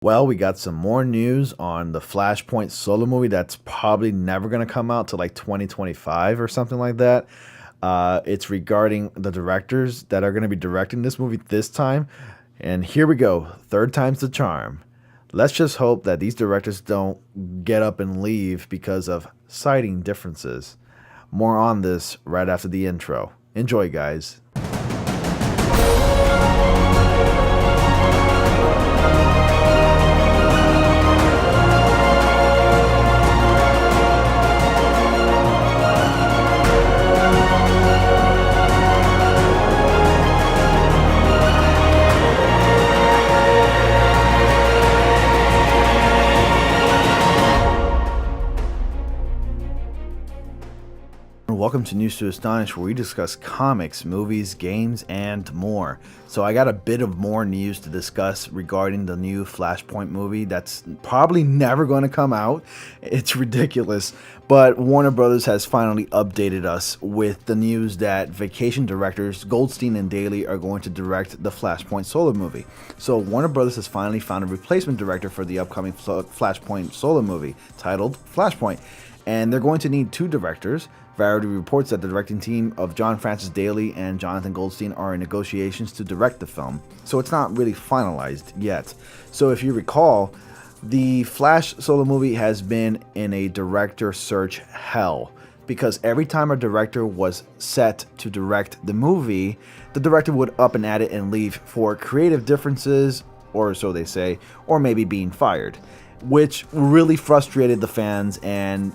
Well, we got some more news on the Flashpoint solo movie that's probably never going to come out till like 2025 or something like that. It's regarding the directors that are going to be directing this movie this time. And here we go. Third time's the charm. Let's just hope that these directors don't get up and leave because of citing differences. More on this right after the intro. Enjoy, guys. Welcome to News to Astonish, where we discuss comics, movies, games, and more. So I got a bit of more news to discuss regarding the new Flashpoint movie that's probably never going to come out. It's ridiculous, but Warner Brothers has finally updated us with the news that Vacation directors Goldstein and Daly are going to direct the Flashpoint solo movie. So Warner Brothers has finally found a replacement director for the upcoming Flashpoint solo movie titled Flashpoint, and they're going to need two directors. Variety reports that the directing team of John Francis Daly and Jonathan Goldstein are in negotiations to direct the film, so it's not really finalized yet. So if you recall, the Flash solo movie has been in a director search hell, because every time a director was set to direct the movie, the director would up and at it and leave for creative differences, or so they say, or maybe being fired, which really frustrated the fans and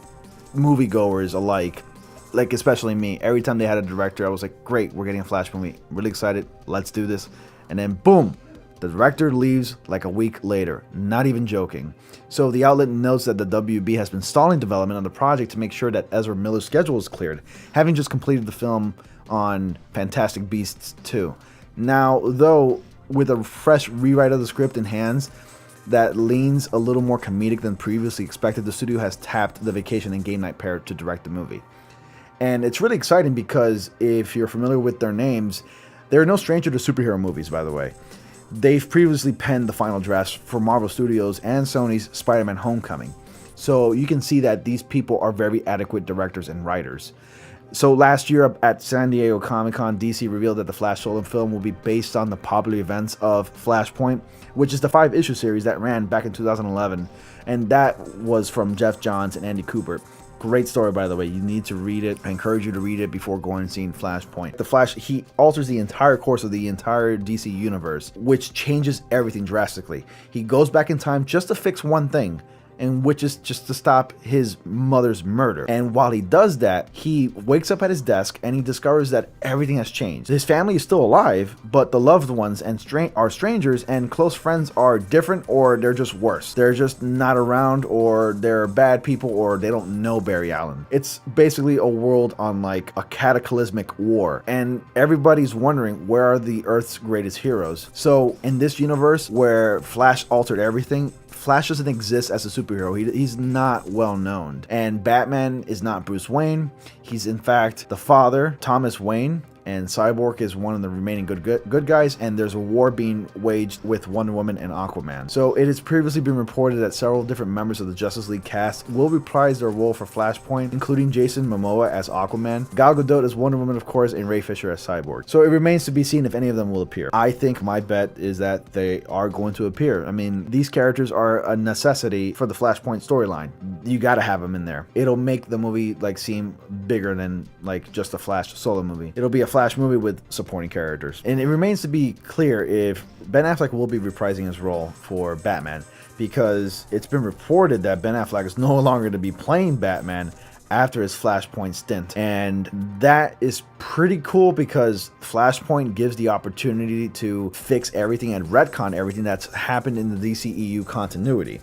moviegoers alike. Like, especially me. Every time they had a director, I was like, great, we're getting a Flash movie. I'm really excited. Let's do this. And then, boom, the director leaves like a week later. Not even joking. So the outlet notes that the WB has been stalling development on the project to make sure that Ezra Miller's schedule is cleared, having just completed the film on Fantastic Beasts 2. Now, though, with a fresh rewrite of the script in hands that leans a little more comedic than previously expected, the studio has tapped the Vacation and Game Night pair to direct the movie. And it's really exciting because if you're familiar with their names, they're no stranger to superhero movies, by the way. They've previously penned the final drafts for Marvel Studios and Sony's Spider-Man Homecoming. So you can see that these people are very adequate directors and writers. So last year at San Diego Comic-Con, DC revealed that the Flash solo film will be based on the popular events of Flashpoint, which is the 5-issue series that ran back in 2011. And that was from Jeff Johns and Andy Kubert. Great story, by the way. You need to read it. I encourage you to read it before going and seeing Flashpoint. The Flash, he alters the entire course of the entire DC universe, which changes everything drastically. He goes back in time just to fix one thing, and which is just to stop his mother's murder. And while he does that, he wakes up at his desk and he discovers that everything has changed. His family is still alive, but the loved ones and are strangers, and close friends are different, or they're just worse. They're just not around, or they're bad people, or they don't know Barry Allen. It's basically a world on like a cataclysmic war, and everybody's wondering, where are the Earth's greatest heroes? So in this universe where Flash altered everything, Flash doesn't exist as a superhero. He's not well known. And Batman is not Bruce Wayne. He's in fact the father, Thomas Wayne. And Cyborg is one of the remaining good guys, and there's a war being waged with Wonder Woman and Aquaman. So it has previously been reported that several different members of the Justice League cast will reprise their role for Flashpoint, including Jason Momoa as Aquaman, Gal Gadot as Wonder Woman, of course, and Ray Fisher as Cyborg. So it remains to be seen if any of them will appear. I think my bet is that they are going to appear. I mean, these characters are a necessity for the Flashpoint storyline. You gotta have them in there. It'll make the movie like seem bigger than like just a Flash solo movie. It'll be a Flash movie with supporting characters. And it remains to be clear if Ben Affleck will be reprising his role for Batman, because it's been reported that Ben Affleck is no longer to be playing Batman after his Flashpoint stint. And that is pretty cool because Flashpoint gives the opportunity to fix everything and retcon everything that's happened in the DCEU continuity.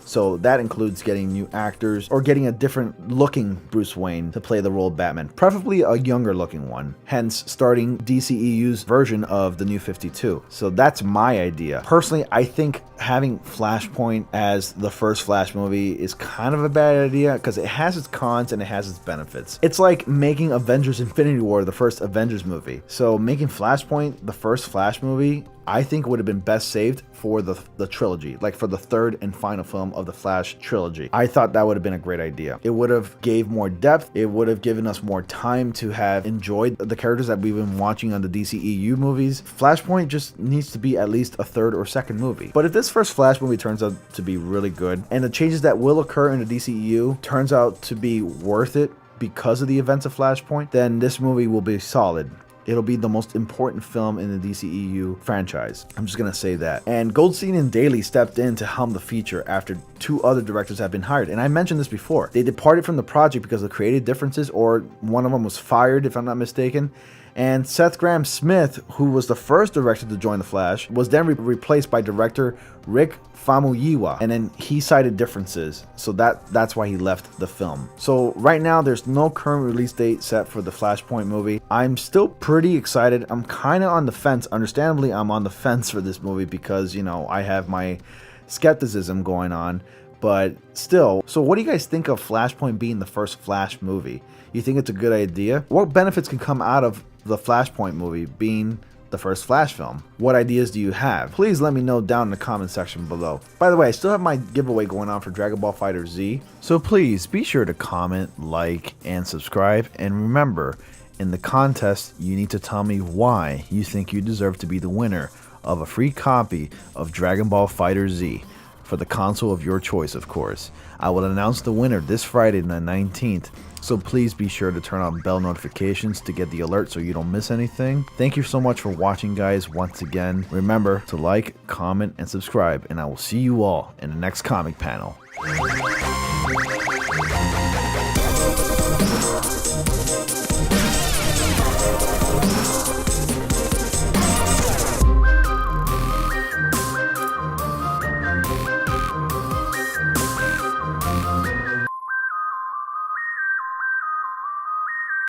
So that includes getting new actors or getting a different looking Bruce Wayne to play the role of Batman, preferably a younger looking one, hence starting DCEU's version of the New 52. So that's my idea. Personally, I think having Flashpoint as the first Flash movie is kind of a bad idea because it has its cons and it has its benefits. It's like making Avengers Infinity War the first Avengers movie. So making Flashpoint the first Flash movie, I think would have been best saved for the trilogy, like for the third and final film of the Flash trilogy. I thought that would have been a great idea. It would have gave more depth. It would have given us more time to have enjoyed the characters that we've been watching on the DCEU movies. Flashpoint just needs to be at least a third or second movie. But if this first Flash movie turns out to be really good, and the changes that will occur in the DCEU turns out to be worth it because of the events of Flashpoint, then this movie will be solid. It'll be the most important film in the DCEU franchise. I'm just gonna say that. And Goldstein and Daly stepped in to helm the feature after 2 other directors have been hired. And I mentioned this before. They departed from the project because of creative differences, or one of them was fired, if I'm not mistaken. And Seth Grahame-Smith, who was the first director to join The Flash, was then replaced by director Rick Famuyiwa, and then he cited differences, so that's why he left the film. So right now there's no current release date set for the Flashpoint movie. I'm still pretty excited. I'm kind of on the fence. Understandably, I'm on the fence for this movie because, you know, I have my skepticism going on, but still. So what do you guys think of Flashpoint being the first Flash movie? You think it's a good idea? What benefits can come out of the Flashpoint movie being the first Flash film? What ideas do you have? Please let me know down in the comment section below. By the way, I still have my giveaway going on for Dragon Ball FighterZ, so please be sure to comment, like, and subscribe. And remember, in the contest, you need to tell me why you think you deserve to be the winner of a free copy of Dragon Ball FighterZ for the console of your choice, of course. I will announce the winner this Friday, the 19th. So please be sure to turn on bell notifications to get the alert so you don't miss anything. Thank you so much for watching, guys. Once again, remember to like, comment, and subscribe, and I will see you all in the next comic panel.